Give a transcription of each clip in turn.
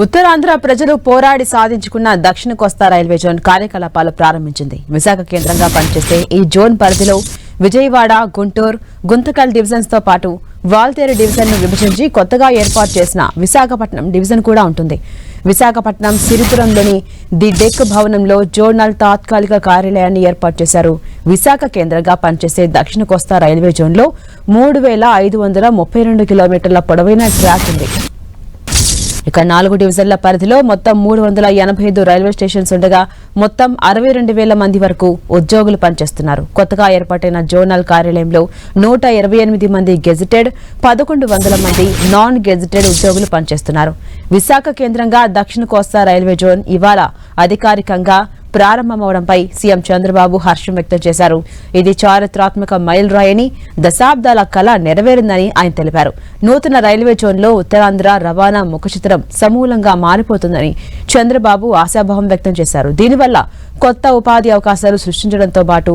ఉత్తరాంధ్ర ప్రజలు పోరాడి సాధించుకున్న దక్షిణ కోస్తా రైల్వే జోన్ కార్యకలాపాలు ప్రారంభించింది. విశాఖ కేంద్రంగా పనిచేసే ఈ జోన్ పరిధిలో విజయవాడ, గుంటూరు, గుంతకల్ డివిజన్స్ తో పాటు వాల్తేరు డివిజన్ ను విభజించి కొత్తగా ఏర్పాటు చేసిన విశాఖపట్నం డివిజన్ కూడా ఉంటుంది. విశాఖపట్నం సిరిపురంలోని ది డెక్ భవనంలో జోనల్ తాత్కాలిక కార్యాలయాన్ని ఏర్పాటు చేశారు. విశాఖ కేంద్రంగా పనిచేసే దక్షిణ కోస్తా రైల్వే జోన్లో 3532 కిలోమీటర్ల పొడవైన ట్రాక్ ఉంది. ఇక 4 డివిజన్ల పరిధిలో మొత్తం 385 రైల్వే స్టేషన్స్ ఉండగా మొత్తం 62,000 మంది వరకు ఉద్యోగులు పనిచేస్తున్నారు. కొత్తగా ఏర్పాటైన జోనల్ కార్యాలయంలో 128 మంది గెజిటెడ్, 1100 మంది నాన్ గెజిటెడ్ ఉద్యోగులు పనిచేస్తున్నారు. విశాఖ కేంద్రంగా దక్షిణ కోస్తా రైల్వే జోన్ ఇవాళ అధికారికంగా ప్రారంభమవడంపై సీఎం చంద్రబాబు హర్షం వ్యక్తం చేశారు. ఇది చారిత్రాత్మక మైలురాయని, దశాబ్దాల కళ నెరవేరిందని ఆయన తెలిపారు. నూతన రైల్వే జోన్లో ఉత్తరాంధ్ర రవాణా ముఖచిత్రం సమూలంగా మారిపోతుందని చంద్రబాబు ఆశాభావం వ్యక్తం చేశారు. దీనివల్ల కొత్త ఉపాధి అవకాశాలు సృష్టించడంతో పాటు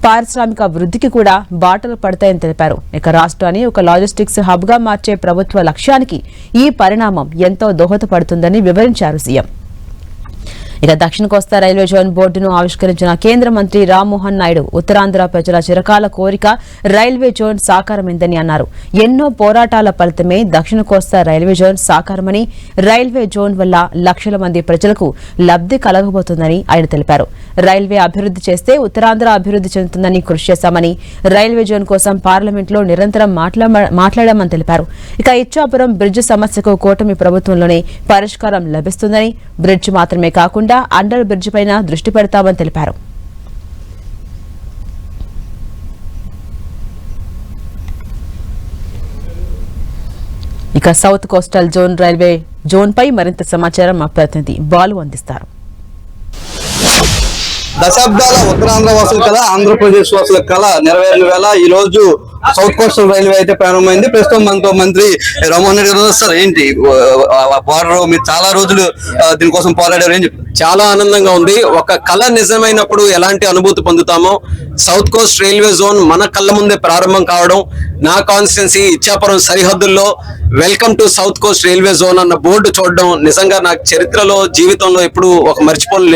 పారిశ్రామిక వృద్ధికి కూడా బాటలు పడతాయని తెలిపారు. ఇక రాష్ట్రాన్ని ఒక లాజిస్టిక్స్ హబ్ గా మార్చే ప్రభుత్వ లక్ష్యానికి ఈ పరిణామం ఎంతో దోహదపడుతుందని వివరించారు సీఎం. ఇక దక్షిణ కోస్తా రైల్వే జోన్ బోర్డును ఆవిష్కరించిన కేంద్ర మంత్రి రామ్మోహన్ నాయుడు ఉత్తరాంధ్ర ప్రజల చిరకాల కోరిక రైల్వే జోన్ సాకారమైందని అన్నారు. ఎన్నో పోరాటాల ఫలితమే దక్షిణ కోస్తా రైల్వే జోన్ సాకారమని, రైల్వే జోన్ వల్ల లక్షల మంది ప్రజలకు లబ్ధి కలగబోతుందని ఆయన తెలిపారు. రైల్వే అభివృద్ధి చేస్తే ఉత్తరాంధ్ర అభివృద్ధి చెందుతుందని కృషి చేశామని, రైల్వే జోన్ కోసం పార్లమెంట్లో నిరంతరం మాట్లాడామని తెలిపారు. ఇక ఇచ్చాపురం బ్రిడ్జ్ సమస్యకు కూటమి ప్రభుత్వంలోనే పరిష్కారం లభిస్తుందని, బ్రిడ్జ్ మాత్రమే కాకుండా అండర్ బ్రిడ్జ్ పైన దృష్టి పెడతామని తెలిపారు. ఇక south coastal zone railway zone పై మరింత సమాచారం మా ప్రతినిధి బాలు అందిస్తారు. దశాబ్దాల ఉత్తరాంధ్ర వాసుల కళ, ఆంధ్రప్రదేశ్ వాసుల కళ నెరవేరిన వేళ ఈ రోజు సౌత్ కోస్టల్ రైల్వే అయితే ప్రారంభమైంది. ప్రస్తుతం మనతో మంత్రి రామ్మోహన్ రెడ్డి గారు. సార్, ఏంటి బార్డర్ మీరు చాలా రోజులు దీనికోసం పోరాడారు, ఏం చెప్తారు? చాలా ఆనందంగా ఉంది. ఒక కళ నిజమైనప్పుడు ఎలాంటి అనుభూతి పొందుతామో సౌత్ కోస్ట్ రైల్వే జోన్ మన కళ్ళ ముందే ప్రారంభం కావడం, నా కాన్స్టిట్యున్సీ ఇచ్చాపురం సరిహద్దుల్లో welcome to south Coast railway zone అన్న బోర్డు చూడడం నిజంగా నాకు చరిత్రలో, జీవితంలో ఎప్పుడు ఒక మర్చిపోని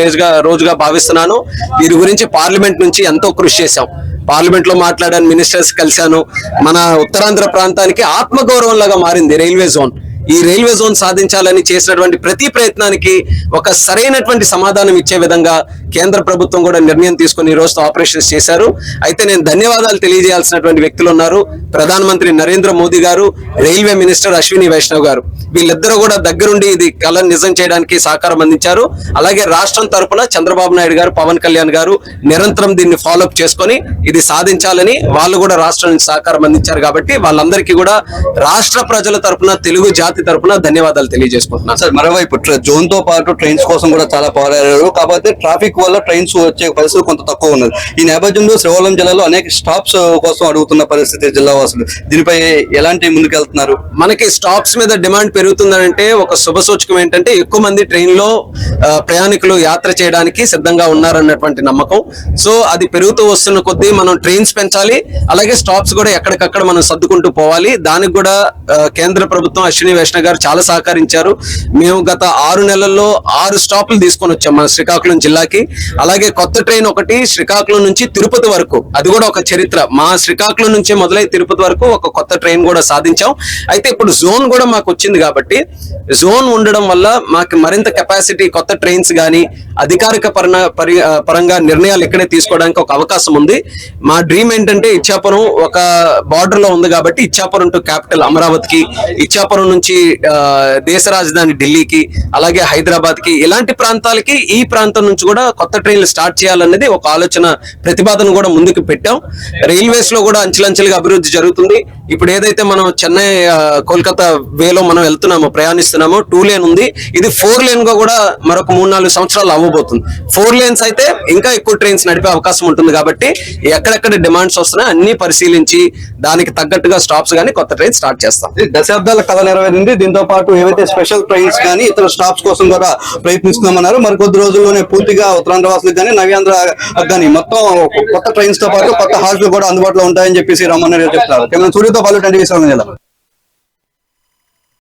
రోజుగా భావిస్తున్నాను. దీని గురించి పార్లమెంట్ నుంచి ఎంతో కృషి చేశాం. పార్లమెంట్ లో మాట్లాడాను, మినిస్టర్స్ కలిశాను. మన ఉత్తరాంధ్ర ప్రాంతానికి ఆత్మగౌరవం లాగా మారింది రైల్వే జోన్. ఈ రైల్వే జోన్ సాధించాలని చేసినటువంటి ప్రతి ప్రయత్నానికి ఒక సరైనటువంటి సమాధానం ఇచ్చే విధంగా కేంద్ర ప్రభుత్వం కూడా నిర్ణయం తీసుకుని ఈ రోజు ఆపరేషన్స్ చేశారు. అయితే నేను ధన్యవాదాలు తెలియజేయాల్సినటువంటి వ్యక్తులు ఉన్నారు. ప్రధానమంత్రి నరేంద్ర మోదీ గారు, రైల్వే మినిస్టర్ అశ్విని వైష్ణవ్ గారు. వీళ్ళిద్దరూ కూడా దగ్గరుండి ఇది కళను నిజం చేయడానికి సహకారం అందించారు. అలాగే రాష్ట్రం తరఫున చంద్రబాబు నాయుడు గారు, పవన్ కళ్యాణ్ గారు నిరంతరం దీన్ని ఫాలోఅప్ చేసుకొని ఇది సాధించాలని వాళ్ళు కూడా రాష్ట్రం నుంచి సహకారం అందించారు. కాబట్టి వాళ్ళందరికీ కూడా రాష్ట్ర ప్రజల తరఫున, తెలుగు జాతి తరపున ధన్యవాదాలు తెలియజేసుకుంటున్నాను. సార్, మరోవైపు జోన్ తో పాటు ట్రైన్స్ కోసం కూడా చాలా పోరాడారు. కాకపోతే ట్రాఫిక్ వల్ల ట్రైన్స్ వచ్చే పరిస్థితి కొంత తక్కువ ఉన్నది. ఈ నేపథ్యంలో శ్రీకాకుళం జిల్లాలో అనేక స్టాప్స్ కోసం అడుగుతున్న పరిస్థితి జిల్లా వాసులు. దీనిపై ఎలాంటి ముందుకెళ్తున్నారు? మనకి స్టాప్స్ మీద డిమాండ్ పెరుగుతుందంటే ఒక శుభ సూచకం ఏంటంటే ఎక్కువ మంది ట్రైన్ లో ప్రయాణికులు యాత్ర చేయడానికి సిద్ధంగా ఉన్నారన్నటువంటి నమ్మకం. సో అది పెరుగుతూ వస్తున్న కొద్దీ మనం ట్రైన్స్ పెంచాలి, అలాగే స్టాప్స్ కూడా ఎక్కడికక్కడ మనం సర్దుకుంటూ పోవాలి. దానికి కూడా కేంద్ర ప్రభుత్వం, అశ్విని వైష్ణవ్ గారు చాలా సహకరించారు. మేము గత 6 నెలల్లో 6 స్టాప్లు తీసుకొని వచ్చాం మన శ్రీకాకుళం జిల్లాకి. అలాగే కొత్త ట్రైన్ ఒకటి శ్రీకాకుళం నుంచి తిరుపతి వరకు, అది కూడా ఒక చరిత్ర. మా శ్రీకాకుళం నుంచి మొదలై తిరుపతి వరకు ఒక కొత్త ట్రైన్ కూడా సాధించాం. అయితే ఇప్పుడు జోన్ కూడా మాకు వచ్చింది కాబట్టి జోన్ ఉండడం వల్ల మాకు మరింత కెపాసిటీ, కొత్త ట్రైన్స్ కానీ అధికారిక పరంగా నిర్ణయాలు ఇక్కడే తీసుకోవడానికి ఒక అవకాశం ఉంది. మా డ్రీమ్ ఏంటంటే ఇచ్చాపురం ఒక బార్డర్ లో ఉంది కాబట్టి ఇచ్చాపురం టు క్యాపిటల్ అమరావతికి, ఇచ్చాపురం నుంచి దేశ రాజధాని ఢిల్లీకి, అలాగే హైదరాబాద్ కి, ఇలాంటి ప్రాంతాలకి ఈ ప్రాంతం నుంచి కూడా కొత్త ట్రైన్లు స్టార్ట్ చేయాలనేది ఒక ఆలోచన, ప్రతిపాదన కూడా ముందుకు పెట్టాం. రైల్వేస్ లో కూడా అంచెలంచెలుగా అభివృద్ధి జరుగుతుంది. ఇప్పుడు ఏదైతే మనం చెన్నై కోల్కతా వేలో మనం వెళ్తున్నామో, ప్రయాణిస్తున్నామో, 2 లేన్ ఉంది. ఇది 4 లేన్ గా కూడా మరొక 3-4 సంవత్సరాలు అవ్వబోతుంది. 4 లేన్స్ అయితే ఇంకా ఎక్కువ ట్రైన్స్ నడిపే అవకాశం ఉంటుంది. కాబట్టి ఎక్కడెక్కడ డిమాండ్స్ వస్తున్నాయి అన్ని పరిశీలించి దానికి తగ్గట్టుగా స్టాప్స్ గానీ కొత్త ట్రైన్ స్టార్ట్ చేస్తాం. దశాబ్దాల కళ నెరవేరింది. దీంతో పాటు ఏవైతే స్పెషల్ ట్రైన్స్ కానీ ఇతర స్టాప్స్ కోసం కూడా ప్రయత్నిస్తున్నామన్నారు. మరి కొద్ది రోజుల్లోనే పూర్తిగా ఉత్తరాంధ్ర వాసులకు కానీ, నవ్యాంధ్ర కానీ మొత్తం కొత్త ట్రైన్స్ తో పాటు కొత్త హాల్స్ కూడా అందుబాటులో ఉంటాయని చెప్పేసి రామ్మోహన్ రెడ్డి చెప్తారు. సూర్యతో పాటు